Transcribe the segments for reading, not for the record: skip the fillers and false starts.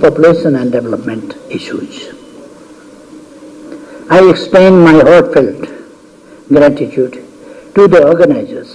population and development issues. I extend my heartfelt gratitude to the organizers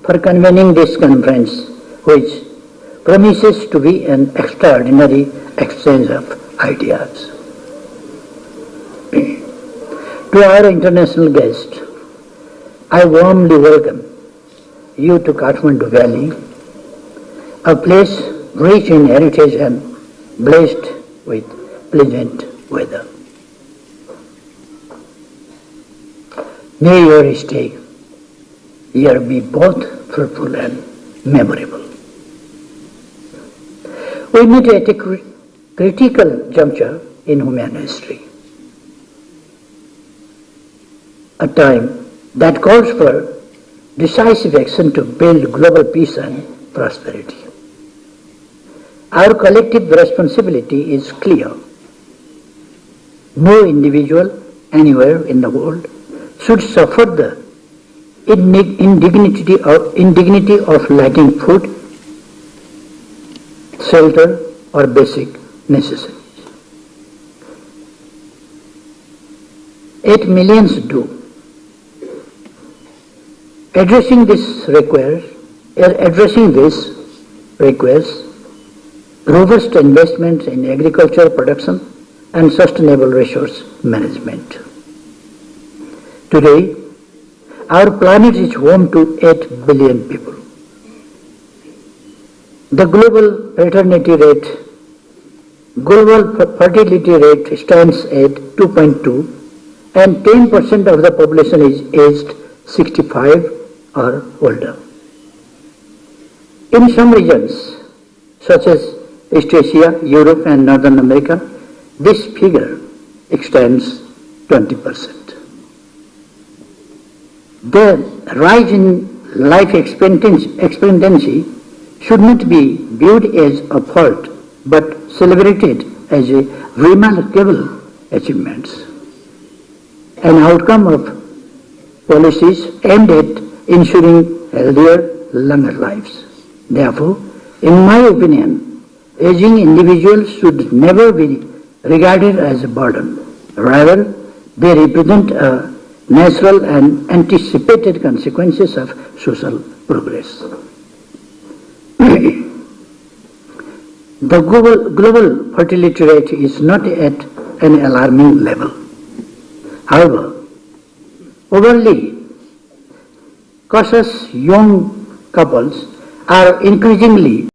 for convening this conference, which promises to be an extraordinary exchange of ideas. To our international guests, I warmly welcome you to Kathmandu Valley, a place rich in heritage and blessed with pleasant weather. May your stay here be both fruitful and memorable. We meet at a critical juncture in human history, a time that calls for decisive action to build global peace and prosperity. Our collective responsibility is clear. No individual anywhere in the world should suffer the indignity of lacking food, shelter, or basic necessities. 8 million do. Addressing this requires robust investment in agricultural production and sustainable resource management. Today, our planet is home to 8 billion people. The global fertility rate stands at 2.2, and 10% of the population is aged 65 or older. In some regions, such as East Asia, Europe, and Northern America, this figure extends 20%. The rise in life expectancy should not be viewed as a fault, but celebrated as a remarkable achievement, an outcome of policies aimed at ensuring healthier, longer lives. Therefore, in my opinion, aging individuals should never be regarded as a burden. Rather, they represent a natural and anticipated consequences of social progress. The global fertility rate is not at an alarming level. However, overly cautious young couples are increasingly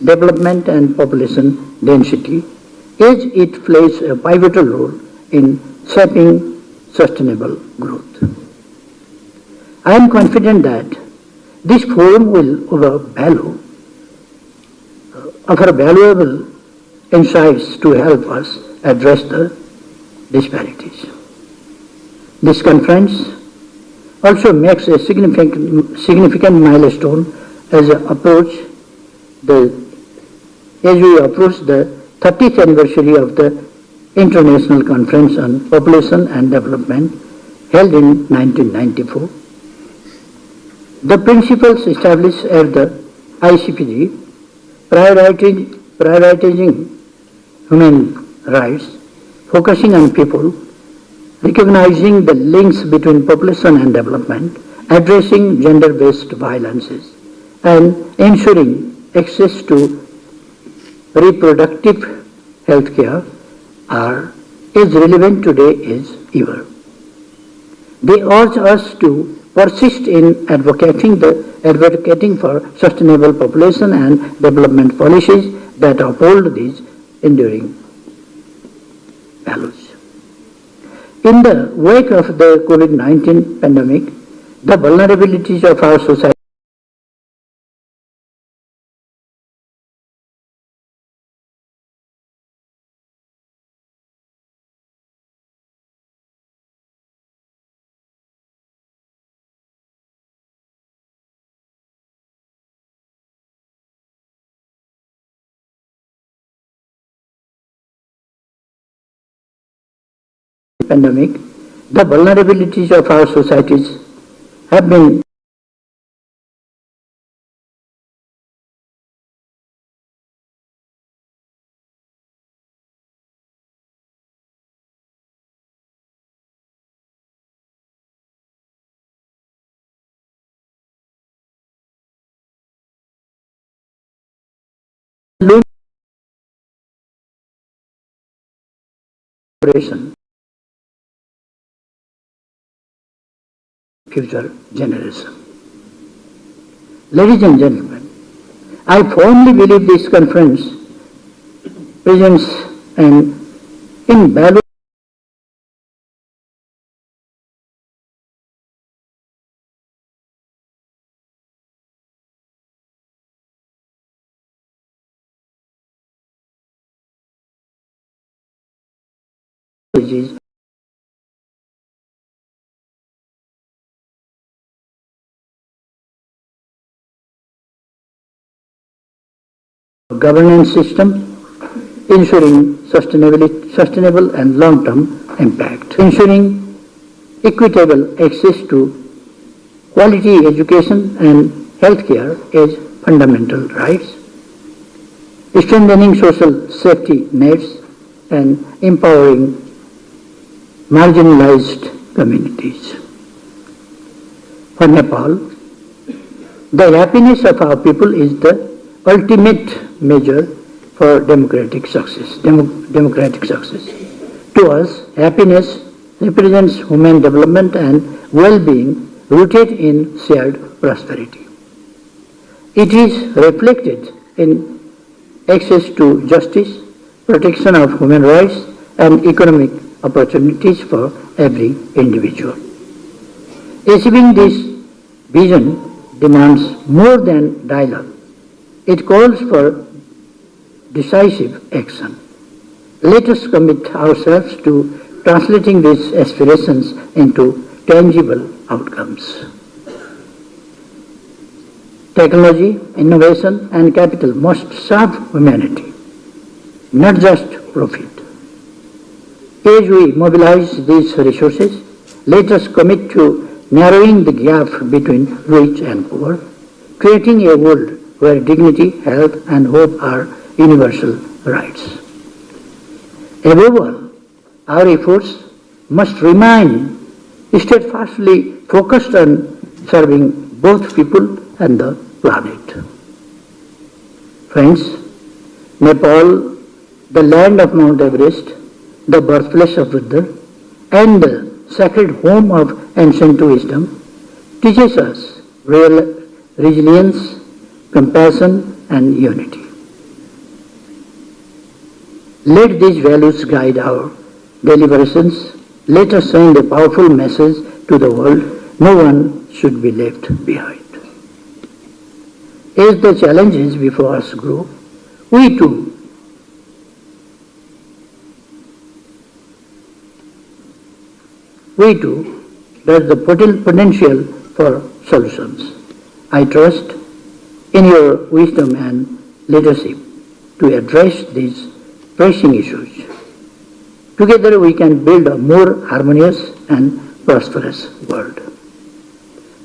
development and population density, as it plays a pivotal role in shaping sustainable growth. I am confident that this forum will offer valuable insights to help us address the disparities. This conference also makes a significant milestone as we approach the 30th anniversary of the International Conference on Population and Development held in 1994. The principles established at the ICPD, prioritizing human rights, focusing on people, recognizing the links between population and development, addressing gender-based violences, and ensuring access to reproductive health care are as relevant today as ever. They urge us to persist in advocating for sustainable population and development policies that uphold these enduring values. In the wake of the COVID-19 pandemic, the vulnerabilities of our society the vulnerabilities of our societies have been future generation. Ladies and gentlemen, I firmly believe this conference presents an invaluable governance system, ensuring sustainable and long-term impact, ensuring equitable access to quality education and healthcare as fundamental rights, strengthening social safety nets and empowering marginalized communities. For Nepal, the happiness of our people is the ultimate measure for democratic success. To us, happiness represents human development and well-being rooted in shared prosperity. It is reflected in access to justice, protection of human rights, and economic opportunities for every individual. Achieving this vision demands more than dialogue. It calls for decisive action. Let us commit ourselves to translating these aspirations into tangible outcomes. Technology, innovation, and capital must serve humanity, not just profit. As we mobilize these resources, let us commit to narrowing the gap between rich and poor, creating a world where dignity, health, and hope are universal rights. Above all, our efforts must remain steadfastly focused on serving both people and the planet. Friends, Nepal, the land of Mount Everest, the birthplace of Buddha, and the sacred home of ancient wisdom, teaches us real resilience, compassion, and unity. Let these values guide our deliberations. Let us send a powerful message to the world. No one should be left behind. As the challenges before us grow, we too there's the potential for solutions. I trust in your wisdom and leadership to address these pressing issues. Together we can build a more harmonious and prosperous world.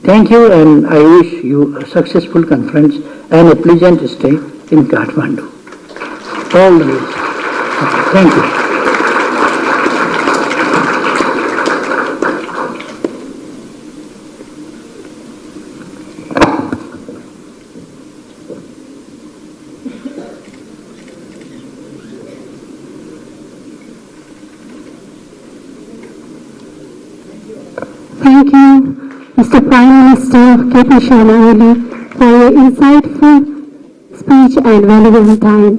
Thank you, and I wish you a successful conference and a pleasant stay in Kathmandu. All the best. Thank you. Thank you, Mr. Prime Minister K.P. Sharma Oli, for your insightful speech and valuable time.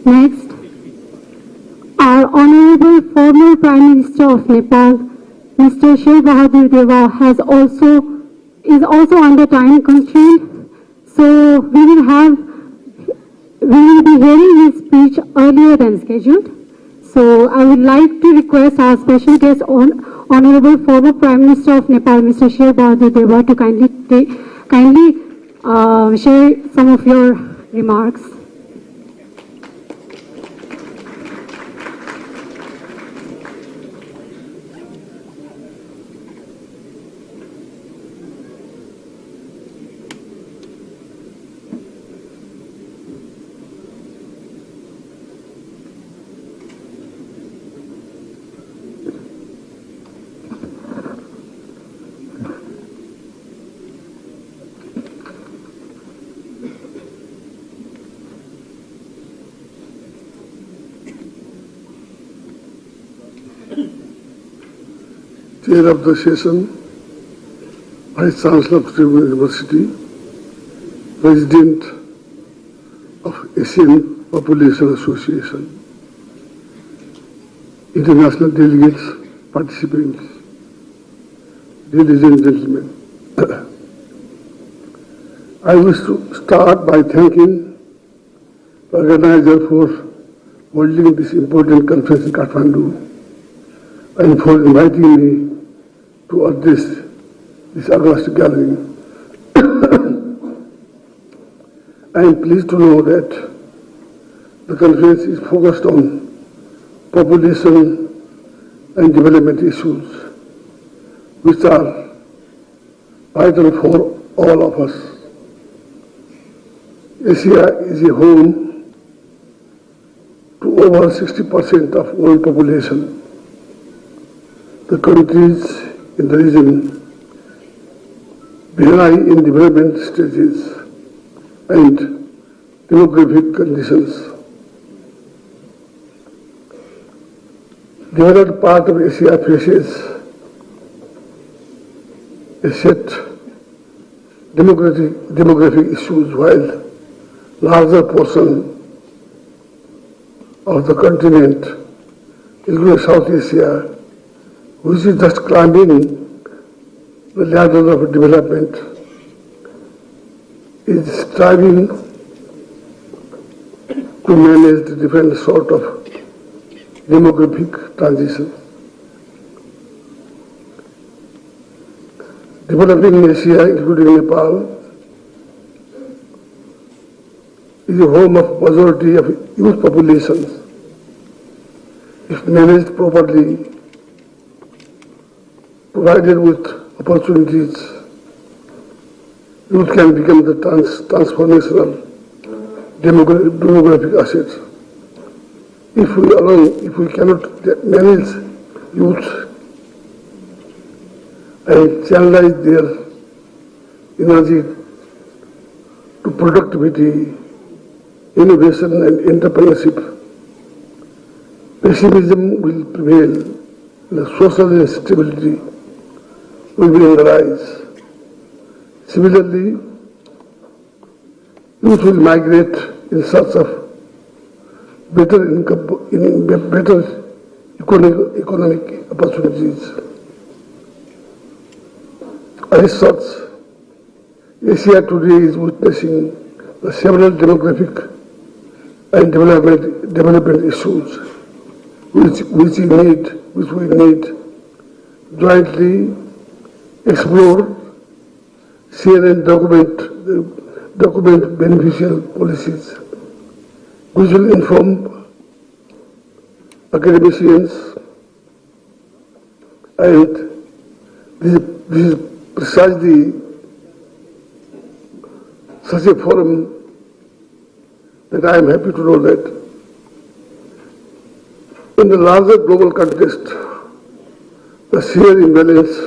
Next, our Honorable former Prime Minister of Nepal, Mr. Sheikh Bahadur Deva, is also under time constraint, so we will be hearing his speech earlier than scheduled. So I would like to request our special guest, Honorable former Prime Minister of Nepal, Mr. Sheikh Bahadur Deva, to kindly share some of your remarks. Chair of the session, Vice Chancellor of Tribhuvan University, President of Asian Population Association, international delegates, participants, ladies and gentlemen. I wish to start by thanking the organizer for holding this important conference in Kathmandu and for inviting me to address this august gathering. I am pleased to know that the conference is focused on population and development issues, which are vital for all of us. Asia is a home to over 60% of world population. The countries in the region vary in development stages and demographic conditions. The other part of Asia faces a set demographic issues, while larger portion of the continent, including South Asia, which is just climbing the ladder of development, is striving to manage the different sort of demographic transition. Developing Asia, including Nepal, is a home of majority of youth populations. If managed properly, provided with opportunities, youth can become the transformational demographic assets. If we cannot manage youth and channelize their energy to productivity, innovation and entrepreneurship, pessimism will prevail and the social instability will be on the rise. Similarly, youth will migrate in search of better income, better economic opportunities. As such, Asia today is witnessing the several demographic and development issues which we need jointly explore, share and document beneficial policies which will inform academicians, and this is precisely such a forum that I am happy to know that in the larger global context, the sheer imbalance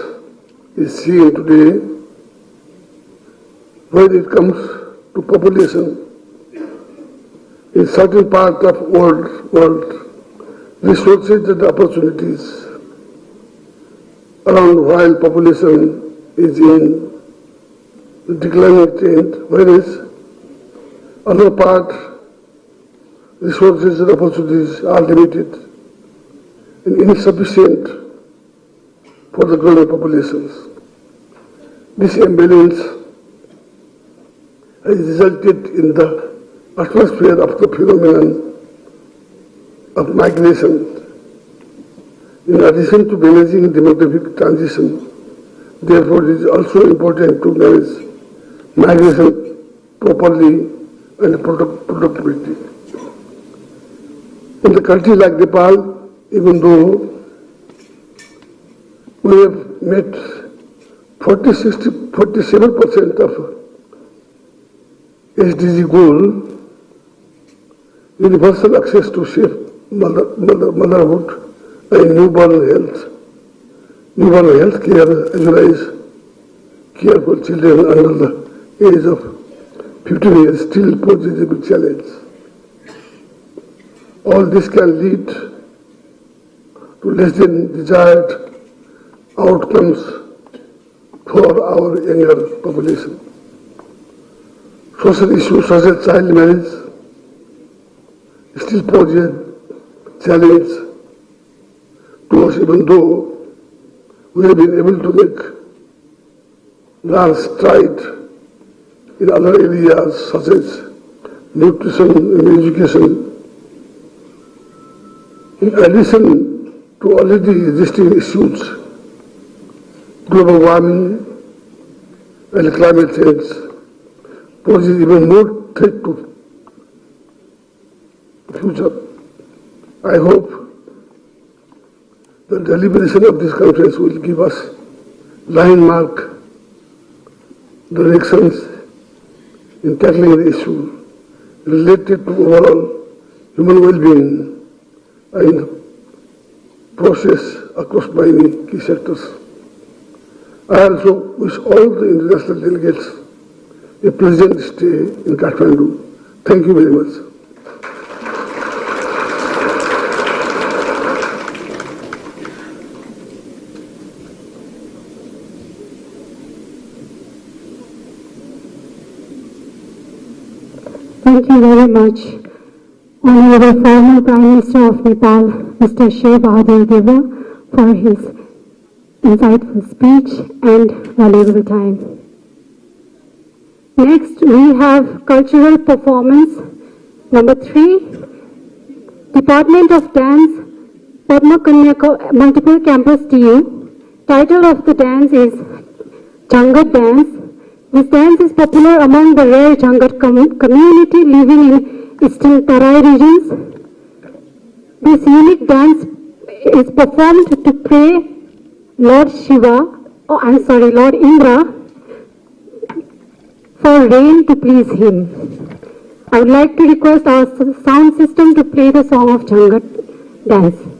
is seen today when it comes to population. In certain parts of world, resources and opportunities around while population is in declining trend, whereas other part resources and opportunities are limited and insufficient for the growing populations. This imbalance has resulted in the atmosphere of the phenomenon of migration. In addition to managing demographic transition, therefore it is also important to manage migration properly and productivity. In the country like Nepal, even though we have met 47% of SDG goal, universal access to safe motherhood and newborn health care, as well as care for children under the age of 15 years still poses a big challenge. All this can lead to less than desired outcomes for our younger population. Social issues such as child marriage still pose a challenge to us, even though we have been able to make large strides in other areas such as nutrition and education. In addition to already existing issues, global warming and climate change poses even more threat to the future. I hope the deliberation of this conference will give us landmark directions in tackling the issue related to overall human well-being and process across many key sectors. I also wish all the international delegates a pleasant stay in Kathmandu. Thank you very much. Thank you very much, Honorable former Prime Minister of Nepal, Mr. Sheikh Bahadur Deva, for his insightful speech and valuable time. Next, we have cultural performance number 3, Department of Dance, Padma Kanya Multiple Campus TU. Title of the dance is Jangat Dance. This dance is popular among the rare Jangat community living in Eastern Tarai regions. This unique dance is performed to pray Lord Indra. for rain to please him. I would like to request our sound system to play the song of Jangat dance.